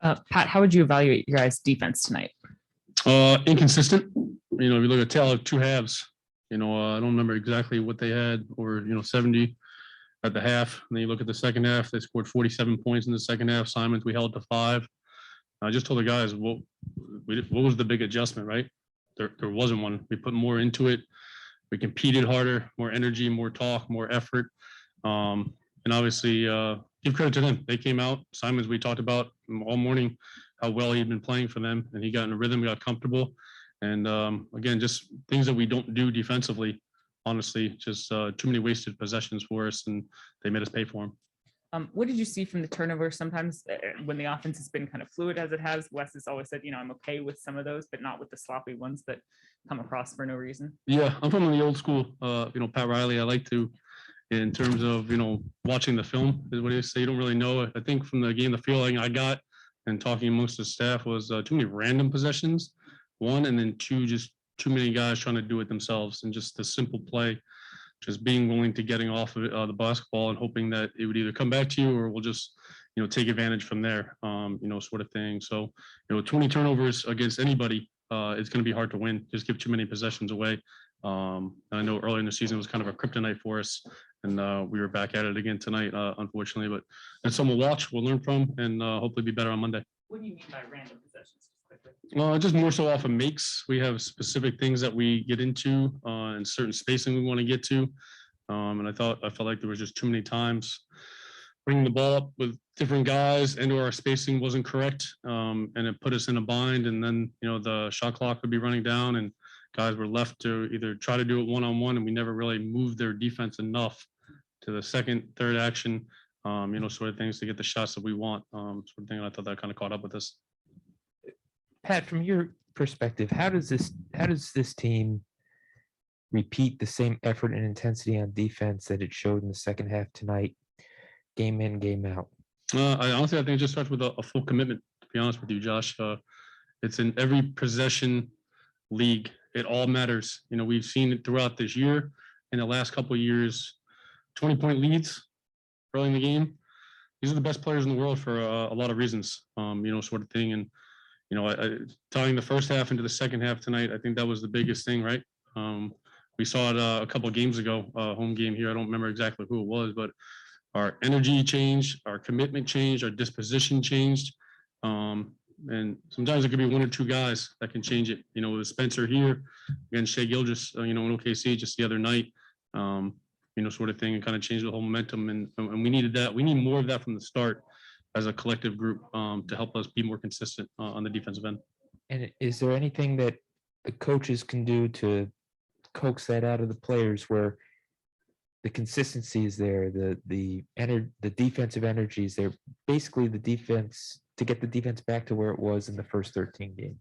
Pat, how would you evaluate your guys' defense tonight? Inconsistent. If you look at tale of two halves, I don't remember exactly what they had, or 70 at the half. And then you look at the second half, they scored 47 points in the second half. Simons, we held to 5. I just told the guys, what was the big adjustment, right? There wasn't one. We put more into it. We competed harder, more energy, more talk, more effort. And obviously, give credit to them. They came out. Simons, we talked about all morning how well he'd been playing for them, and he got in a rhythm, got comfortable. And again, just things that we don't do defensively, honestly, just too many wasted possessions for us, and they made us pay for them. What did you see from the turnover? Sometimes when the offense has been kind of fluid as it has, Wes has always said, I'm okay with some of those, but not with the sloppy ones that come across for no reason. Yeah, I'm from the old school. Pat Riley, I like to, in terms of, watching the film, is what they say. You don't really know. I think from the game, the feeling I got and talking amongst the staff was too many random possessions, 1, and then 2, just too many guys trying to do it themselves, and just the simple play. Just being willing to getting off of the basketball and hoping that it would either come back to you or we'll just, take advantage from there, sort of thing. So, 20 turnovers against anybody, it's going to be hard to win. Just give too many possessions away. And I know earlier in the season was kind of a kryptonite for us, and we were back at it again tonight, unfortunately. But that's something we'll watch, we'll learn from, and hopefully be better on Monday. What do you mean by random possessions? Just more so off of makes. We have specific things that we get into and certain spacing we want to get to. And I felt like there was just too many times bringing the ball up with different guys and or our spacing wasn't correct. And it put us in a bind. And then, the shot clock would be running down and guys were left to either try to do it one-on-one, and we never really moved their defense enough to the second, third action, sort of things to get the shots that we want, sort of thing. And I thought that kind of caught up with us. Pat, from your perspective, how does this team repeat the same effort and intensity on defense that it showed in the second half tonight, game in, game out? I think it just starts with a full commitment, to be honest with you, Josh. It's in every possession league. It all matters. We've seen it throughout this year. In the last couple of years, 20-point leads early in the game. These are the best players in the world for a lot of reasons, sort of thing. And tying the first half into the second half tonight, I think that was the biggest thing, right? We saw it a couple of games ago, home game here. I don't remember exactly who it was, but our energy changed, our commitment changed, our disposition changed. And sometimes it could be 1 or 2 guys that can change it. With Spencer here against Shea Gilgeous, in OKC just the other night, sort of thing, and kind of changed the whole momentum. And we needed that. We need more of that from the start as a collective group to help us be more consistent on the defensive end. And is there anything that the coaches can do to coax that out of the players where the consistency is there, the defensive energy is there, basically the defense, to get the defense back to where it was in the first 13 games?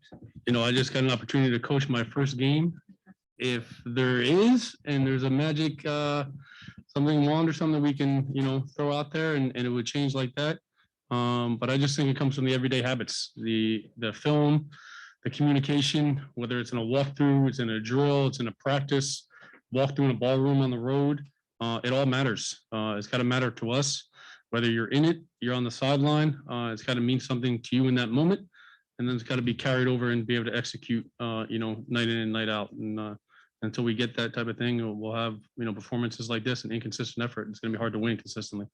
I just got an opportunity to coach my first game. If there is, and there's a magic something wand or something we can, throw out there and it would change like that. But I just think it comes from the everyday habits, the film, the communication, whether it's in a walkthrough, it's in a drill, it's in a practice, walkthrough in a ballroom on the road. It all matters. It's got to matter to us, whether you're in it, you're on the sideline. It's got to mean something to you in that moment, and then it's got to be carried over and be able to execute, night in and night out. And until we get that type of thing, we'll have performances like this and inconsistent effort. It's going to be hard to win consistently.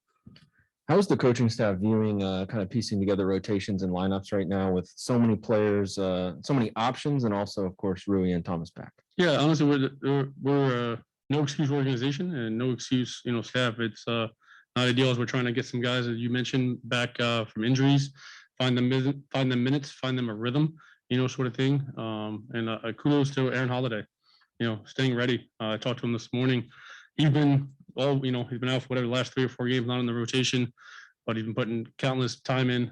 How's the coaching staff viewing kind of piecing together rotations and lineups right now with so many players, so many options, and also, of course, Rui and Thomas back? Yeah, honestly, we're no excuse organization and no excuse, staff. It's not ideal as we're trying to get some guys, as you mentioned, back from injuries, find them minutes, find them a rhythm, sort of thing. And kudos to Aaron Holiday, staying ready. I talked to him this morning. He's been out for whatever the last 3 or 4 games, not in the rotation, but he's been putting countless time in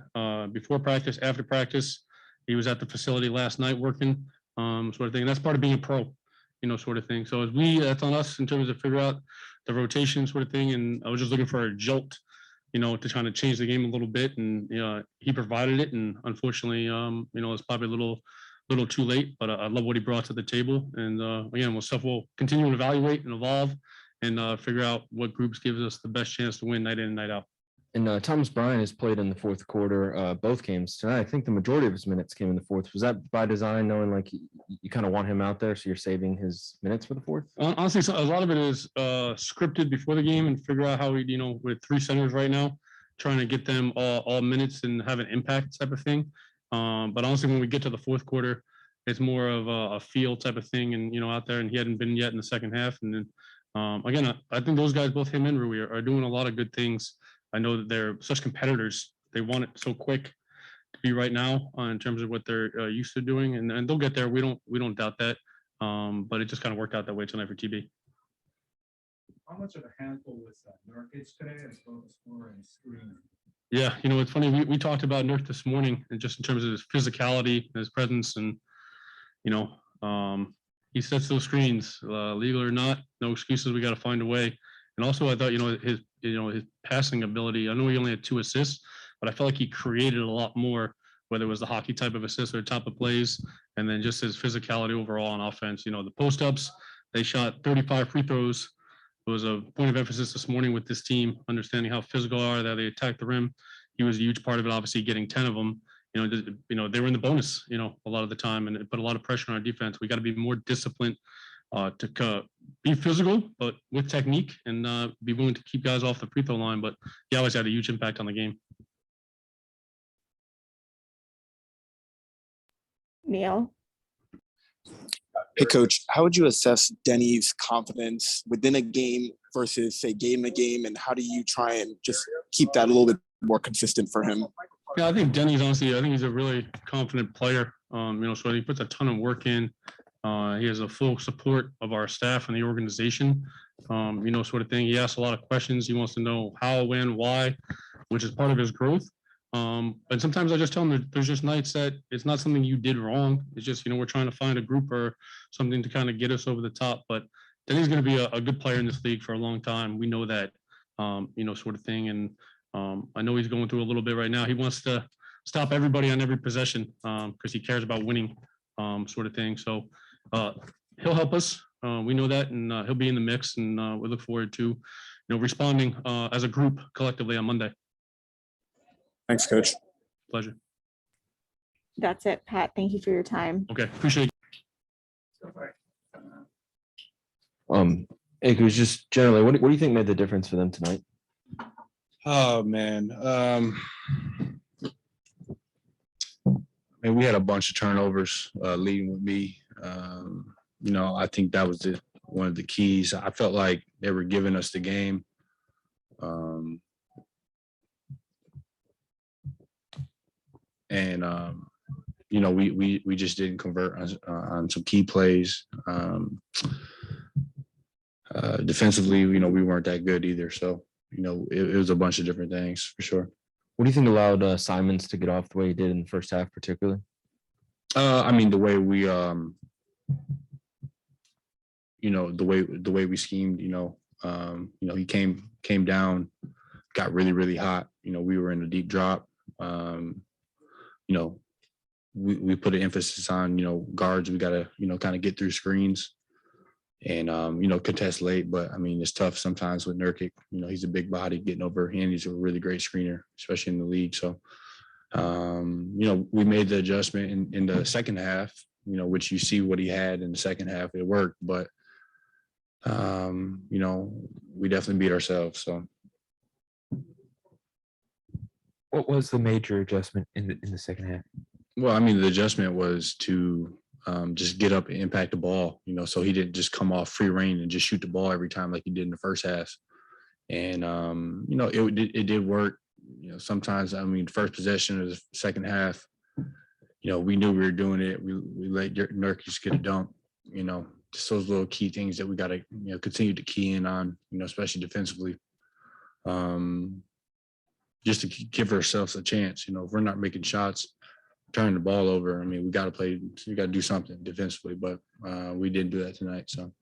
before practice, after practice. He was at the facility last night working, sort of thing. And that's part of being a pro, sort of thing. So that's on us in terms of figure out the rotation sort of thing. And I was just looking for a jolt, to try to change the game a little bit. And he provided it. And unfortunately, it's probably a little too late, but I love what he brought to the table. And again, we'll continue to evaluate and evolve and figure out what groups gives us the best chance to win night in and night out. And Thomas Bryant has played in the fourth quarter, both games tonight. I think the majority of his minutes came in the fourth. Was that by design, knowing like you kind of want him out there, so you're saving his minutes for the fourth? Honestly, so a lot of it is scripted before the game and figure out how we, with three centers right now, trying to get them all minutes and have an impact type of thing. But honestly, when we get to the fourth quarter, it's more of a feel type of thing, and out there, and he hadn't been yet in the second half. And then again, I think those guys, both him and Rui, are doing a lot of good things. I know that they're such competitors; they want it so quick to be right now in terms of what they're used to doing, and they'll get there. We don't doubt that. But it just kind of worked out that way tonight for TB. How much of a handful was Nurkic today as both a scorer and screener? Yeah, it's funny. We talked about Nurk this morning, and just in terms of his physicality, his presence, and he sets those screens, legal or not. No excuses. We got to find a way. And also, I thought his passing ability. I know he only had 2 assists, but I felt like he created a lot more, whether it was the hockey type of assist or top of plays, and then just his physicality overall on offense. The post ups, they shot 35 free throws. It was a point of emphasis this morning with this team, understanding how physical are that they attack the rim. He was a huge part of it, obviously getting 10 of them. They were in the bonus, a lot of the time, and it put a lot of pressure on our defense. We got to be more disciplined to be physical, but with technique, and be willing to keep guys off the free throw line. But he always had a huge impact on the game. Neil? Hey, Coach, how would you assess Denny's confidence within a game versus, say, game to game, and how do you try and just keep that a little bit more consistent for him? Yeah, I think Denny's honestly, I think he's a really confident player. So he puts a ton of work in. He has a full support of our staff and the organization, sort of thing. He asks a lot of questions. He wants to know how, when, why, which is part of his growth. And sometimes I just tell him that there's just nights that it's not something you did wrong. It's just, we're trying to find a group or something to kind of get us over the top. But Denny's going to be a good player in this league for a long time. We know that, sort of thing. And I know he's going through a little bit right now. He wants to stop everybody on every possession because he cares about winning, sort of thing. So he'll help us. We know that, and he'll be in the mix. And we look forward to, responding as a group collectively on Monday. Thanks, Coach. Pleasure. That's it, Pat. Thank you for your time. Okay, appreciate it. Hey, Kuz, just generally, what do you think made the difference for them tonight? Oh man, we had a bunch of turnovers leading with me. I think that was one of the keys. I felt like they were giving us the game. We just didn't convert on some key plays. Defensively, we weren't that good either. So, it was a bunch of different things for sure. What do you think allowed Simons to get off the way he did in the first half, particularly? The way we, the way we schemed. He came down, got really, really hot. We were in a deep drop. We put an emphasis on, guards. We got to, kind of get through screens and, contest late. But it's tough sometimes with Nurkic. He's a big body getting over, and he's a really great screener, especially in the league. So, we made the adjustment in the second half, which you see what he had in the second half. It worked, but, we definitely beat ourselves. So. What was the major adjustment in the second half? Well, the adjustment was to just get up and impact the ball, so he didn't just come off free reign and just shoot the ball every time like he did in the first half. And, it did work. Sometimes, first possession of the second half, we knew we were doing it. We let Nurkic get a dunk, just those little key things that we got to, continue to key in on, especially defensively. Just to give ourselves a chance, if we're not making shots, turning the ball over, we got to do something defensively, but we didn't do that tonight. So,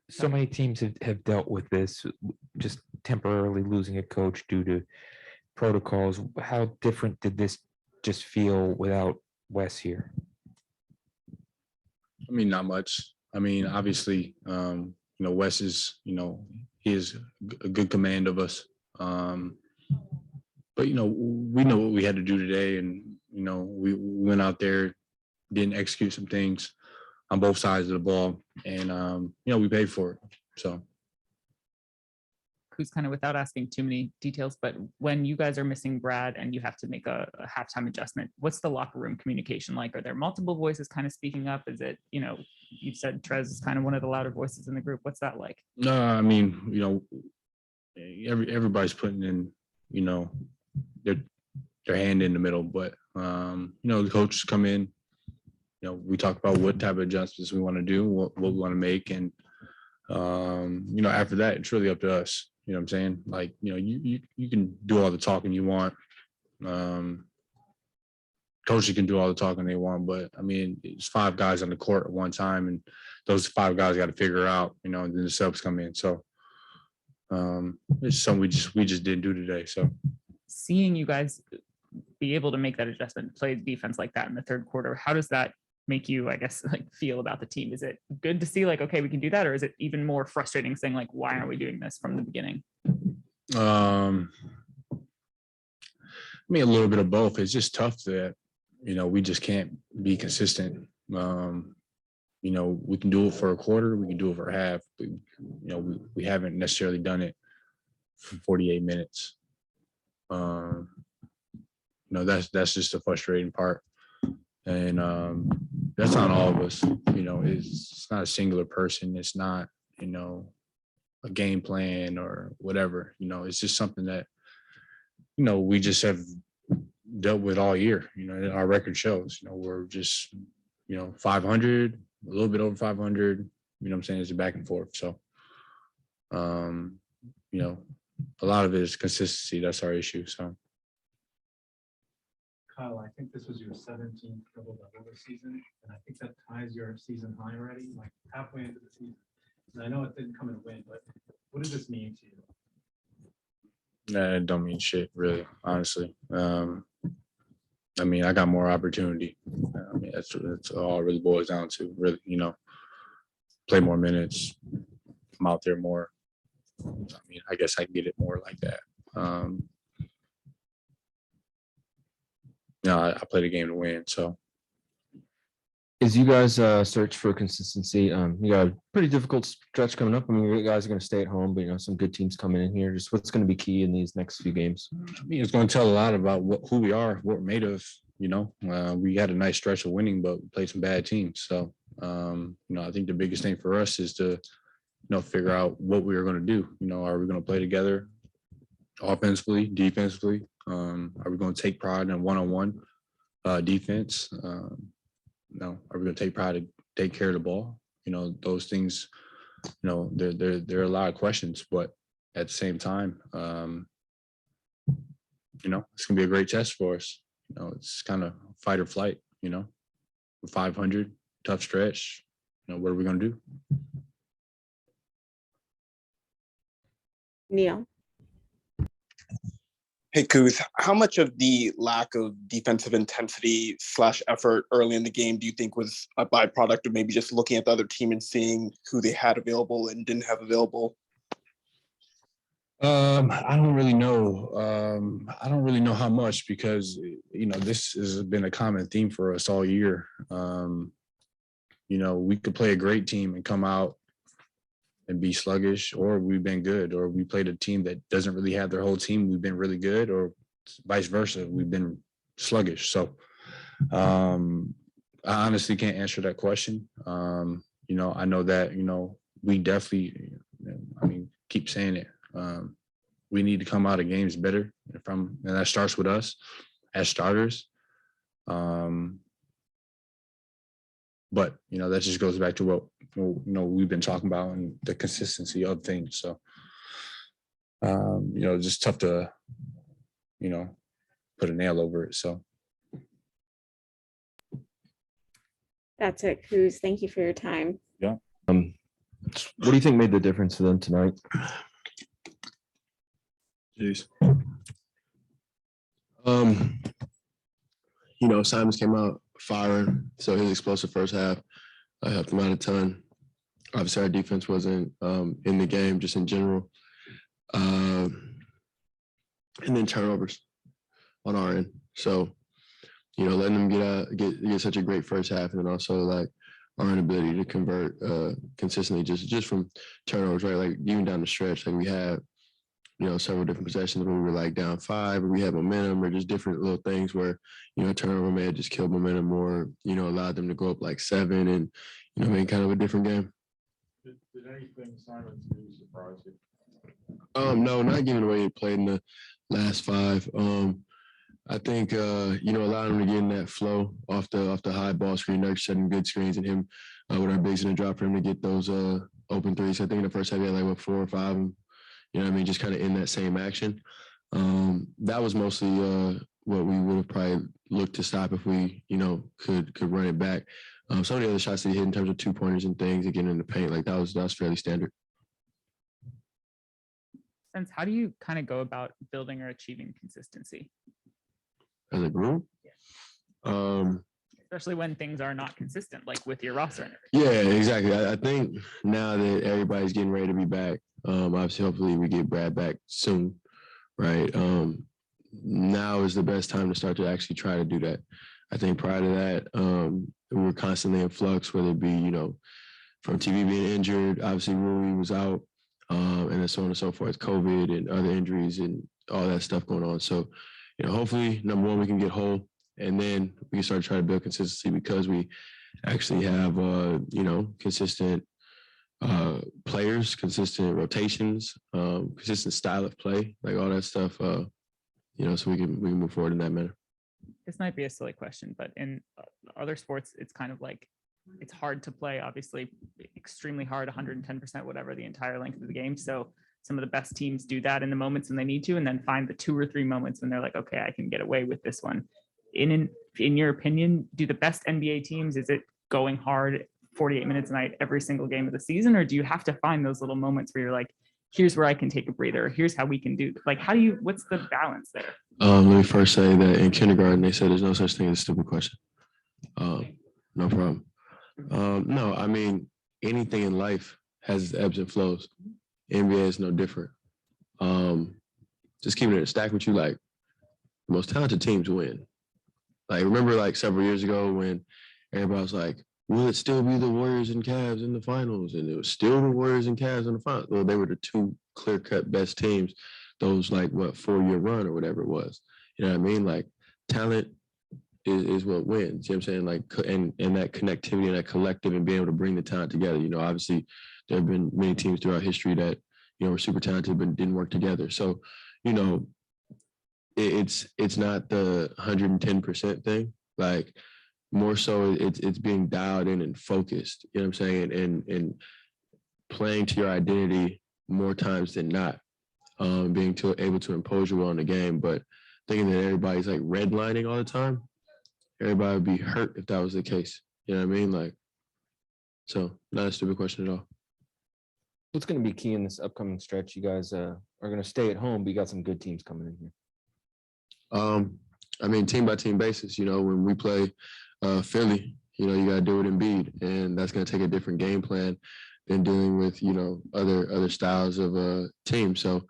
So many teams have dealt with this, just temporarily losing a coach due to protocols. How different did this just feel without Wes here? Not much. Obviously, Wes is, he has a good command of us. But, we know what we had to do today, and, we went out there, didn't execute some things on both sides of the ball, and, we paid for it. So. Who's kind of, without asking too many details, but when you guys are missing Brad and you have to make a halftime adjustment, what's the locker room communication like? Are there multiple voices kind of speaking up? Is it, you've said Trez is kind of one of the louder voices in the group. What's that like? No, I mean, everybody's putting in, their hand in the middle, but the coaches come in, we talk about what type of adjustments we want to do, what we want to make, and after that, it's really up to us. You know what I'm saying? Like, you can do all the talking you want. Coaches can do all the talking they want, but I mean, it's 5 guys on the court at one time, and those 5 guys got to figure out, and then the subs come in. So it's something we just didn't do today. So Seeing you guys be able to make that adjustment, play defense like that in the third quarter, how does that make you, I guess, like, feel about the team? Is it good to see, like, okay, we can do that, or is it even more frustrating saying, like, why aren't we doing this from the beginning? I mean, a little bit of both. It's just tough that, we just can't be consistent. We can do it for a quarter, we can do it for a half, but, we haven't necessarily done it for 48 minutes. That's just the frustrating part. And that's on all of us. It's not a singular person. It's not, a game plan or whatever. It's just something that, we just have dealt with all year. Our record shows, we're just, 500, a little bit over 500. What I'm saying? It's a back and forth. So, a lot of it is consistency. That's our issue. So. Kyle, I think this was your 17th double-double this season, and I think that ties your season high already, like halfway into the season. And I know it didn't come in a win, but what does this mean to you? Nah, it don't mean shit, really, honestly. I mean, I got more opportunity. I mean, that's all it really boils down to, really, play more minutes, come out there more. I mean, I guess I can get it more like that. I play the game to win, so. As you guys search for consistency, you got a pretty difficult stretch coming up. I mean, you guys are going to stay at home, but some good teams coming in here. Just what's going to be key in these next few games? I mean, it's going to tell a lot about who we are, what we're made of. We had a nice stretch of winning, but we played some bad teams. So, I think the biggest thing for us is to, figure out what we are going to do. Are we going to play together, offensively, defensively? Are we going to take pride in one-on-one defense? Are we going to take pride to take care of the ball? Those things, there are a lot of questions, but at the same time, it's going to be a great test for us. It's kind of fight or flight, we're 500, tough stretch. What are we going to do? Neil. Hey, Kuz, how much of the lack of defensive intensity / effort early in the game do you think was a byproduct of maybe just looking at the other team and seeing who they had available and didn't have available? I don't really know. I don't really know how much, because, this has been a common theme for us all year. We could play a great team and come out and be sluggish, or we've been good, or we played a team that doesn't really have their whole team, we've been really good, or vice versa, we've been sluggish. So I honestly can't answer that question. I know that, we definitely, keep saying it. We need to come out of games better, and that starts with us as starters. But, that just goes back to what, we've been talking about, and the consistency of things. So, just tough to, put a nail over it. So. That's it, Kuz. Thank you for your time. Yeah. What do you think made the difference for them tonight? Jeez. Simons came out firing, so his explosive first half helped him out a ton. Obviously, our defense wasn't in the game, just in general. and then turnovers on our end. So, letting them get such a great first half, and then also like our inability to convert consistently just from turnovers, right? Like even down the stretch, like we had, several different possessions where we were like down 5, or we had momentum, or just different little things where, turnover may have just killed momentum, or, allowed them to go up like 7 and, make kind of a different game. Did anything Simon do surprise you? No, not giving away play in the last 5. I think allowing him to get in that flow off the high ball screen, Nurk setting good screens, and him with our bigs in the drop for him to get those open threes. I think in the first half he had like 4 or 5, and, just kind of in that same action. That was mostly what we would have probably looked to stop if we could run it back. Some of the other shots that he hit in terms of 2-pointers and things, again in the paint, like that was fairly standard. How do you kind of go about building or achieving consistency as a group? Especially when things are not consistent, like with your roster. Yeah, exactly. I think now that everybody's getting ready to be back, obviously, hopefully we get Brad back soon, right? Now is the best time to start to actually try to do that. I think prior to that, we were constantly in flux, whether it be, from TV being injured, obviously Rui was out, and then so on and so forth, COVID and other injuries and all that stuff going on. So, hopefully, number one, we can get whole, and then we can start to try to build consistency because we actually have, consistent players, consistent rotations, consistent style of play, like all that stuff, so we can move forward in that manner. This might be a silly question, but in other sports, it's kind of like, it's hard to play, obviously, extremely hard, 110%, whatever, the entire length of the game. So some of the best teams do that in the moments when they need to, and then find the 2 or 3 moments when they're like, okay, I can get away with this one. In your opinion, do the best NBA teams, is it going hard 48 minutes a night every single game of the season, or do you have to find those little moments where you're like, here's where I can take a breather, here's how we can do, like, what's the balance there? Let me first say that in kindergarten, they said there's no such thing as a stupid question. No problem. No, I mean, anything in life has its ebbs and flows. NBA is no different. Just keeping it a stack with you, like, the most talented teams win. Like, remember like several years ago when everybody was like, will it still be the Warriors and Cavs in the finals? And it was still the Warriors and Cavs in the finals. Well, they were the 2 clear-cut best teams, those 4-year run or whatever it was. You know what I mean? Like, talent is what wins. You know what I'm saying? Like, and that connectivity and that collective and being able to bring the talent together. Obviously there have been many teams throughout history that, were super talented but didn't work together. So, it's not the 110% thing. Like, more so it's being dialed in and focused, you know what I'm saying? And playing to your identity more times than not, being able to impose your will on the game, but thinking that everybody's like redlining all the time, everybody would be hurt if that was the case. You know what I mean? Like, so not a stupid question at all. What's going to be key in this upcoming stretch? You guys are going to stay at home, but you got some good teams coming in here. I mean, team by team basis, when we play Philly, you got to do it in Embiid, and that's going to take a different game plan than dealing with, other styles of a team. So,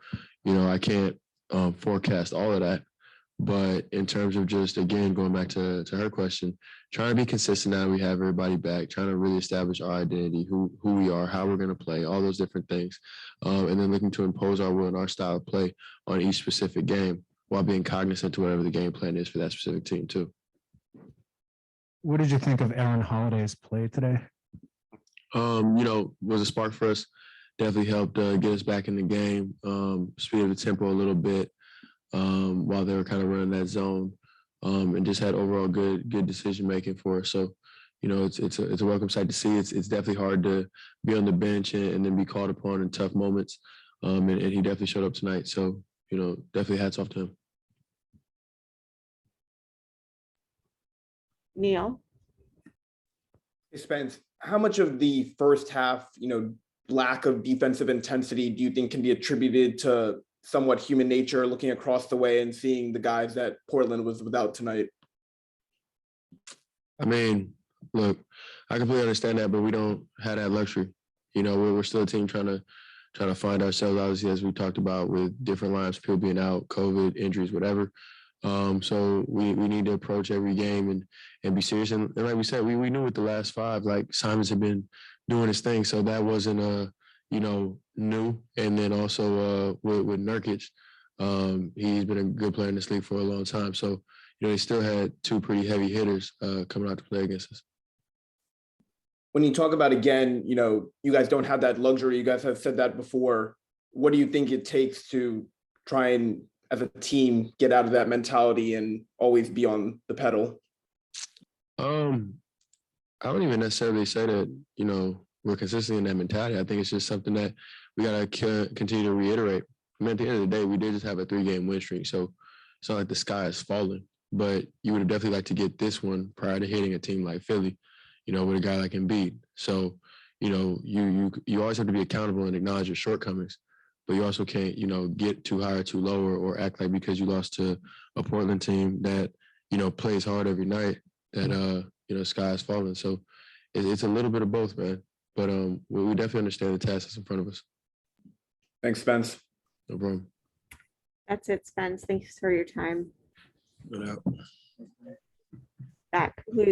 I can't forecast all of that. But in terms of just, again, going back to her question, trying to be consistent now we have everybody back, trying to really establish our identity, who we are, how we're going to play, all those different things. And then looking to impose our will and our style of play on each specific game while being cognizant to whatever the game plan is for that specific team too. What did you think of Aaron Holiday's play today? Was a spark for us. Definitely helped get us back in the game, speed up the tempo a little bit while they were kind of running that zone, and just had overall good decision making for us. So, it's a welcome sight to see. It's definitely hard to be on the bench and then be called upon in tough moments, and he definitely showed up tonight. So, definitely hats off to him. Neil? Spence, how much of the first half, lack of defensive intensity do you think can be attributed to somewhat human nature, looking across the way and seeing the guys that Portland was without tonight? I mean, look, I completely understand that, but we don't have that luxury. We're still a team trying trying to find ourselves, obviously, as we talked about with different lineups, people being out, COVID, injuries, whatever. So we need to approach every game and be serious. And like we said, we knew with the last 5, like Simons had been doing his thing. So that wasn't, new. And then also with Nurkic, he's been a good player in this league for a long time. So, they still had 2 pretty heavy hitters coming out to play against us. When you talk about, again, you guys don't have that luxury. You guys have said that before. What do you think it takes to try and, as a team, get out of that mentality and always be on the pedal? I don't even necessarily say that, we're consistently in that mentality. I think it's just something that we got to continue to reiterate. I mean, at the end of the day, we did just have a 3-game win streak. So it's not like the sky is falling, but you would have definitely liked to get this one prior to hitting a team like Philly, with a guy like Embiid. So, you always have to be accountable and acknowledge your shortcomings, but you also can't, get too high or too low or act like because you lost to a Portland team that, plays hard every night that, sky is falling. So it's a little bit of both, man. But we definitely understand the task that's in front of us. Thanks, Spence. No problem. That's it, Spence. Thanks for your time. No doubt. That concludes